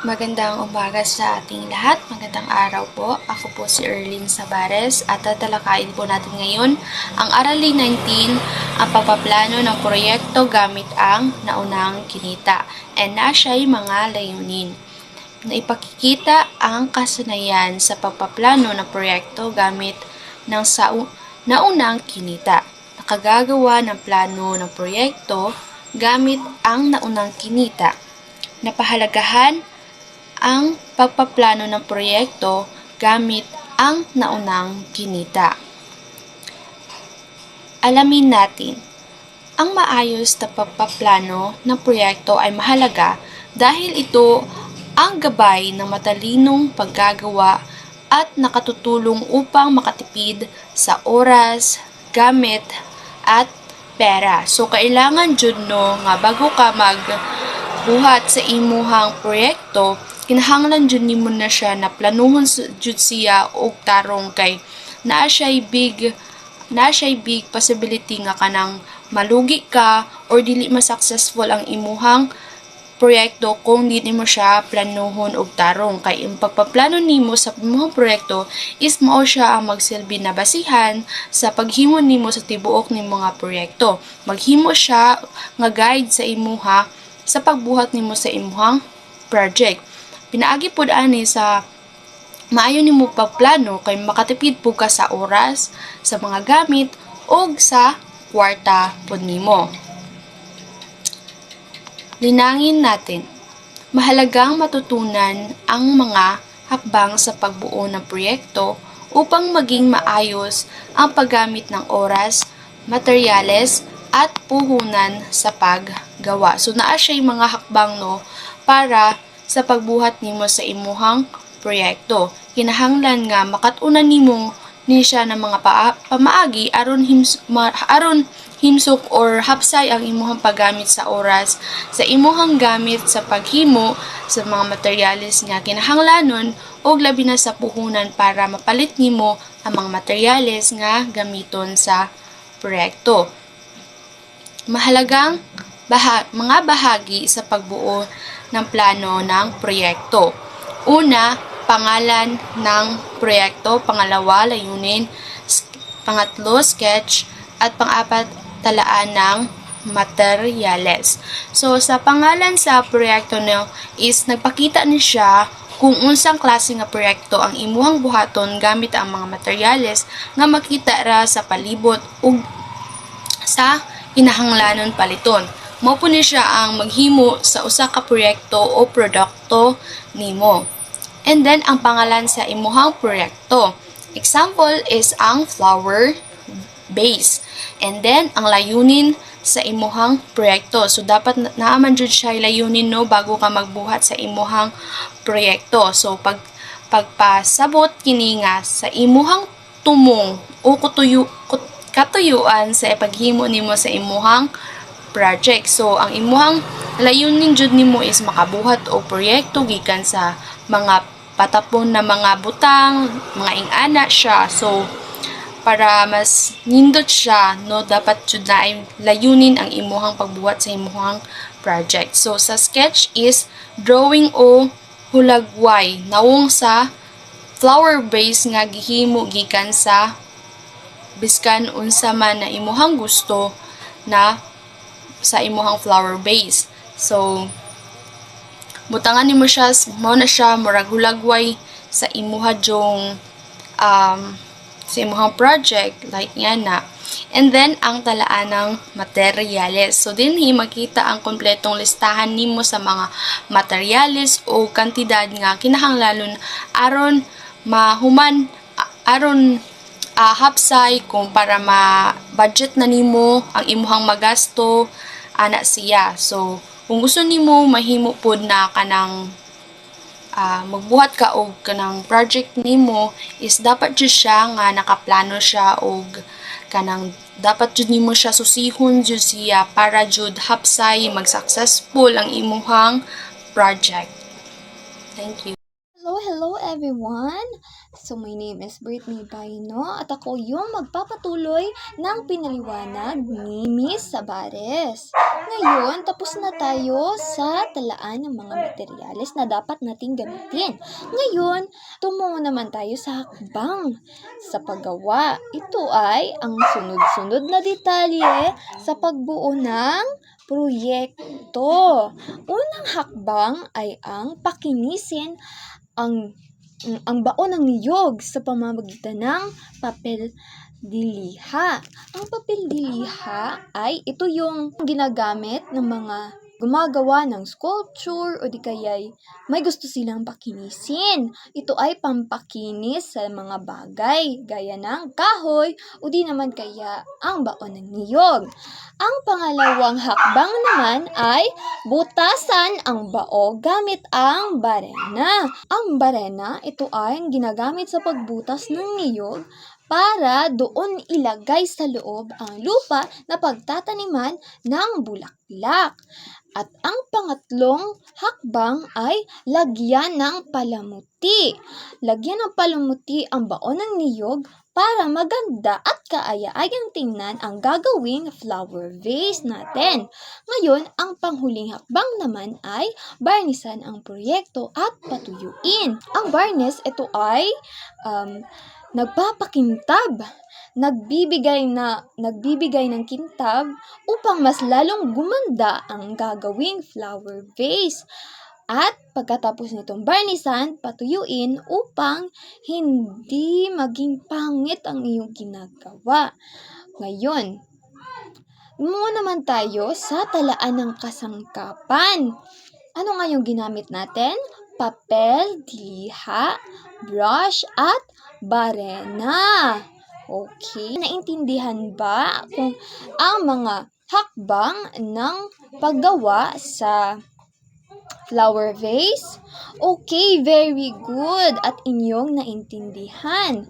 Magandang umaga sa ating lahat. Magandang araw po. Ako po si Erlyn Sabares at tatalakayin po natin ngayon ang Aralin 19, ang pagpaplano ng proyekto gamit ang naunang kinita. And na siya'y mga layunin. Na ipakikita ang kasanayan sa pagpaplano ng proyekto gamit ng naunang kinita. Nakagagawa ng plano ng proyekto gamit ang naunang kinita. Napahalagahan ang pagpaplano ng proyekto gamit ang naunang kinita. Alamin natin, ang maayos na pagpaplano ng proyekto ay mahalaga dahil ito ang gabay ng matalinong paggagawa at nakatutulong upang makatipid sa oras, gamit, at pera. So, kailangan jud no nga bago ka magbuhat sa imuhang proyekto, kinahanglan jud nimo na siya na planuhon jud siya og tarong kay naa siya'y big possibility nga kanang malugi ka or dili ma-successful ang imuhang proyekto kung di nimo siya planuhon og tarong. Kay ang pagpaplano nimo sa imuhang proyekto is mao siya ang magsilbi na basihan sa paghimo nimo sa tibuok nimo nga proyekto. Maghimo siya nga guide sa imuha sa pagbuhat nimo sa imuhang project. Pinaagi pod ani sa maayo nimo pagplano kay makatipid po ka sa oras, sa mga gamit, ug sa kwarta pod nimo. Linangin natin. Mahalagang matutunan ang mga hakbang sa pagbuo ng proyekto upang maging maayos ang paggamit ng oras, materyales, at puhunan sa paggawa. So naa siya'y mga hakbang no para sa pagbuhat nimo sa imuhang proyekto. Kinahanglan nga makatunan nimo ni siya ng mga pamaagi aron himsok or hapsay ang imuhang paggamit sa oras, sa imuhang gamit sa paghimo sa mga materyales nga kinahanglanon o labi na sa puhunan para mapalit nimo ang mga materyales nga gamiton sa proyekto. Mahalagang mga bahagi sa pagbuo ng plano ng proyekto. Una, pangalan ng proyekto. Pangalawa, layunin. Pangatlo, sketch. At pang-apat, talaan ng materyales. So, sa pangalan sa proyekto nyo is nagpakita ni siya kung unsang klase nga proyekto ang imuhang buhaton gamit ang mga materyales nga makita ra sa palibot ug sa kinahanglanon paliton. Mao po ni siya ang maghimo sa usa ka proyekto o produkto nimo. And then ang pangalan sa imuhang proyekto. Example is ang flower base. And then ang layunin sa imuhang proyekto. So dapat naaman jud siya layunin no bago ka magbuhat sa imuhang proyekto. So pagpasabot kini nga sa imuhang tumong o katuyuan sa paghimo nimo sa imuhang project. So, ang imuhang layunin jud nimo is makabuhat og proyekto gikan sa mga patapon na mga butang, mga ingana siya. So, para mas nindot siya, no, dapat jud na ay layunin ang imuhang pagbuhat sa imuhang project. So, sa sketch is drawing o hulagway nawong sa flower base nga gihimo gikan sa biskan unsa man na imuhang gusto na sa imuhang flower base. So, butangan nimo siya, mao na siya murag hulagway sa imuha jong sa imuhang project like nga na. And then ang talaan ng materyales. So dinhi makita ang kompletong listahan nimo sa mga materyales o kantidad nga kinahanglanon aron mahuman aron hapsay kung para ma-budget na nimo ang imuhang magasto ana siya. So, kung gusto nimo mahimo pod na kanang magbuhat ka og kanang project nimo is dapat jud siya nga nakaplano siya og kanang dapat jud nimo siya susihon jud siya para jud hapsay mag-successful ang imuhang project. Thank you. hello everyone! So my name is Brittany Baino at ako yung magpapatuloy ng pinaliwanag ni Miss Sabares. Ngayon, tapos na tayo sa talaan ng mga materyales na dapat nating gamitin. Ngayon, tumungo naman tayo sa hakbang sa paggawa. Ito ay ang sunod-sunod na detalye sa pagbuo ng proyekto. Unang hakbang ay ang pakinisin ang baon ng niyog sa pamamagitan ng papel diliha. Ang papel diliha ay ito yung ginagamit ng mga gumagawa ng sculpture o di kaya'y may gusto silang pakinisin. Ito ay pampakinis sa mga bagay gaya ng kahoy o di naman kaya ang baon ng niyog. Ang pangalawang hakbang naman ay butasan ang bao gamit ang barena. Ang barena, ito ay ginagamit sa pagbutas ng niyog para doon ilagay sa loob ang lupa na pagtataniman ng bulaklak. At ang pangatlong hakbang ay lagyan ng palamuti. Lagyan ng palamuti ang baon ng niyog para maganda at kaaya-ayang tingnan ang gagawing flower vase natin. Ngayon, ang panghuling hakbang naman ay barnisan ang proyekto at patuyuin. Ang barniz, ito ay nagpapakintab, nagbibigay ng kintab upang mas lalong gumanda ang gagawing flower vase. At pagkatapos nitong barnisan, patuyuin upang hindi maging pangit ang iyong ginagawa. Ngayon, gumawa naman tayo sa talaan ng kasangkapan. Ano nga yung ginamit natin? Papel, diliha, brush, at barena. Okay, naintindihan ba kung ang mga hakbang ng paggawa sa flower vase? Okay, very good at inyong naintindihan.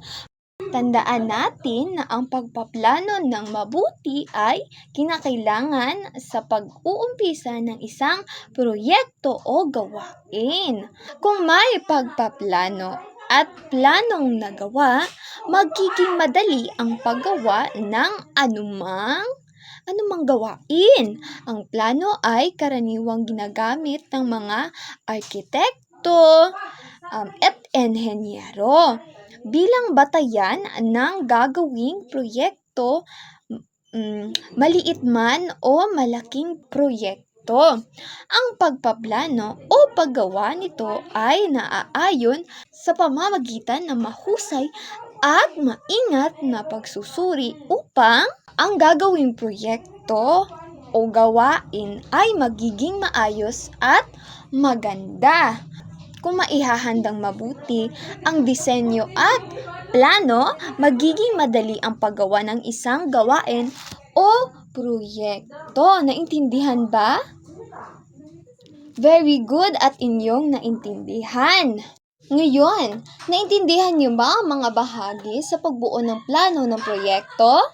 Tandaan natin na ang pagpaplano ng mabuti ay kinakailangan sa pag-uumpisa ng isang proyekto o gawain. Kung may pagpaplano at planong nagawa, magiging madali ang paggawa ng anumang gawain. Ang plano ay karaniwang ginagamit ng mga arkitekto at enhenyero bilang batayan ng gagawing proyekto, maliit man o malaking proyekto. Ang pagpaplano o paggawa nito ay naaayon sa pamamagitan ng mahusay at maingat na pagsusuri upang ang gagawing proyekto o gawain ay magiging maayos at maganda. Kung maihahandang mabuti ang disenyo at plano, magiging madali ang paggawa ng isang gawain o proyekto. Naintindihan ba? Very good at inyong naintindihan. Ngayon, naintindihan niyo ba ang mga bahagi sa pagbuo ng plano ng proyekto?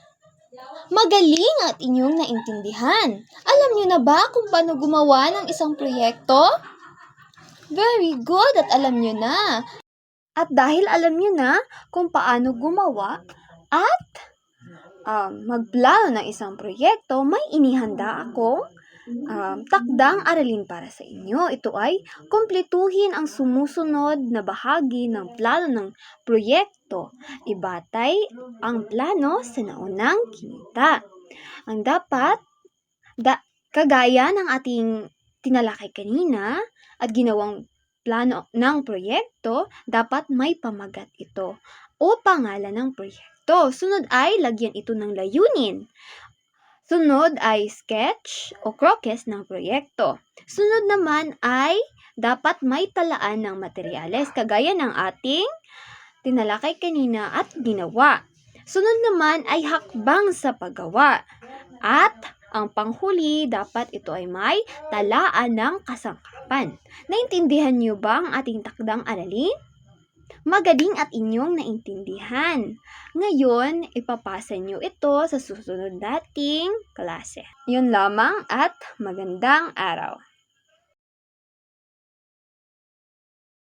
Magaling at inyong naintindihan. Alam niyo na ba kung paano gumawa ng isang proyekto? Very good at alam nyo na. At dahil alam nyo na kung paano gumawa at magplano ng isang proyekto, may inihanda akong takdang aralin para sa inyo. Ito ay kumpletuhin ang sumusunod na bahagi ng plano ng proyekto. Ibatay ang plano sa naunang kinita. Ang dapat, kagaya ng ating tinalakay kanina, at ginawang plano ng proyekto, dapat may pamagat ito o pangalan ng proyekto. Sunod ay lagyan ito ng layunin. Sunod ay sketch o croquis ng proyekto. Sunod naman ay dapat may talaan ng materyales kagaya ng ating tinalakay kanina at ginawa. Sunod naman ay hakbang sa paggawa. At ang panghuli, dapat ito ay may talaan ng kasangkapan. Naintindihan niyo ba ang ating takdang aralin? Magaling at inyong naintindihan. Ngayon, ipapasa niyo ito sa susunod nating klase. Yun lamang at magandang araw.